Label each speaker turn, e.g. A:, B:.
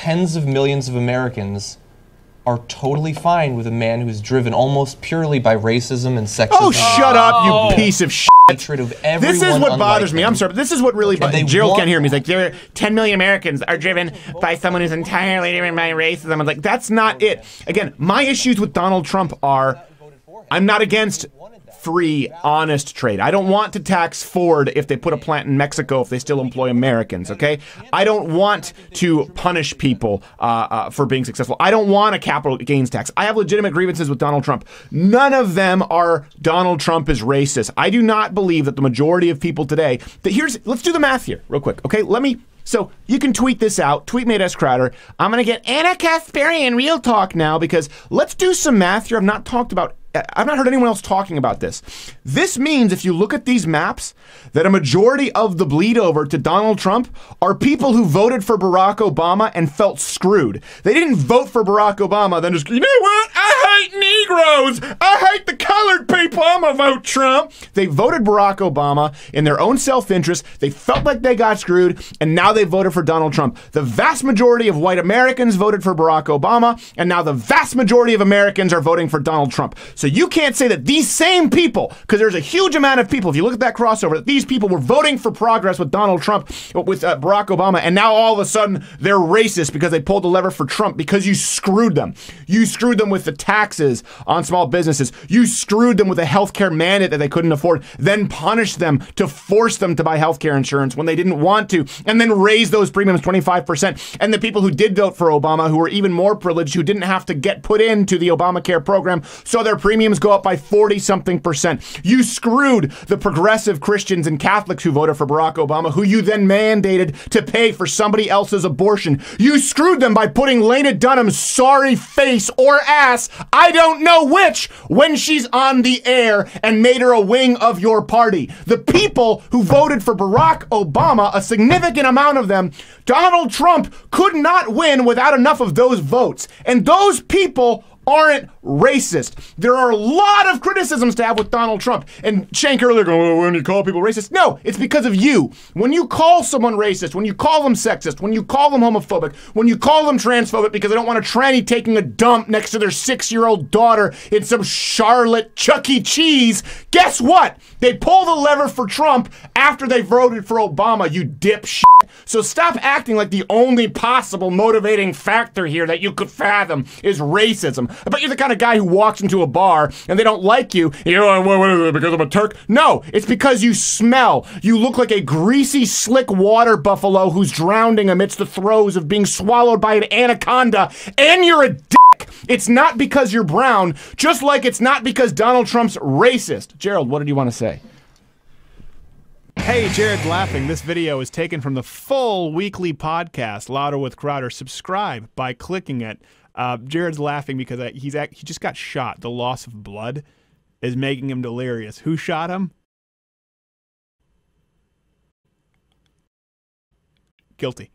A: tens of millions of Americans are totally fine with a man who is driven almost purely by racism and sexism.
B: Oh, shut up, you piece of shit.
A: Hatred of everyone.
B: This is what bothers me. I'm sorry, but this is what really bothers me. Gerald can't hear me. He's like, there are 10 million Americans are driven by someone who's entirely driven by racism. I'm like, that's not it. Again, my issues with Donald Trump are, I'm not against free, honest trade. I don't want to tax Ford if they put a plant in Mexico if they still employ Americans, okay? I don't want to punish people for being successful. I don't want a capital gains tax. I have legitimate grievances with Donald Trump. None of them are Donald Trump is racist. I do not believe that the majority of people today, let's do the math here real quick, okay? So you can tweet this out. Tweet me at S. Crowder. I'm going to get Anna Kasparian Real Talk now because let's do some math here. I've not heard anyone else talking about this. This means if you look at these maps that a majority of the bleed over to Donald Trump are people who voted for Barack Obama and felt screwed. They didn't vote for Barack Obama, then just, you know what? I hate Negroes. I hate the colored people. I'm gonna vote Trump. They voted Barack Obama in their own self-interest. They felt like they got screwed, and now they voted for Donald Trump. The vast majority of white Americans voted for Barack Obama, and now the vast majority of Americans are voting for Donald Trump. So you can't say that these same people, because there's a huge amount of people, if you look at that crossover, that these people were voting for progress with Donald Trump, with Barack Obama, and now all of a sudden they're racist because they pulled the lever for Trump because you screwed them. You screwed them with the taxes on small businesses. You screwed them with a healthcare mandate that they couldn't afford, then punished them to force them to buy healthcare insurance when they didn't want to, and then raise those premiums 25%. And the people who did vote for Obama, who were even more privileged, who didn't have to get put into the Obamacare program, so their premiums go up by 40-something%. You screwed the progressive Christians and Catholics who voted for Barack Obama, who you then mandated to pay for somebody else's abortion. You screwed them by putting Lena Dunham's sorry face or ass, I don't know which, when she's on the air and made her a wing of your party. The people who voted for Barack Obama, a significant amount of them, Donald Trump could not win without enough of those votes. And those people aren't racist. There are a lot of criticisms to have with Donald Trump. And Shank earlier going, well, when you call people racist? No, it's because of you. When you call someone racist, when you call them sexist, when you call them homophobic, when you call them transphobic because they don't want a tranny taking a dump next to their 6-year-old daughter in some Charlotte Chuck E. Cheese, guess what? They pull the lever for Trump after they voted for Obama, you dipshit. So stop acting like the only possible motivating factor here that you could fathom is racism. I bet you're the kind of guy who walks into a bar and they don't like you. You know, what is it, because I'm a Turk? No, it's because you smell. You look like a greasy, slick water buffalo who's drowning amidst the throes of being swallowed by an anaconda, and you're a dick. It's not because you're brown, just like it's not because Donald Trump's racist. Gerald, what did you want to say?
C: Hey, Jared's laughing. This video is taken from the full weekly podcast, Louder with Crowder. Subscribe by clicking it. Jared's laughing because he just got shot. The loss of blood is making him delirious. Who shot him? Guilty.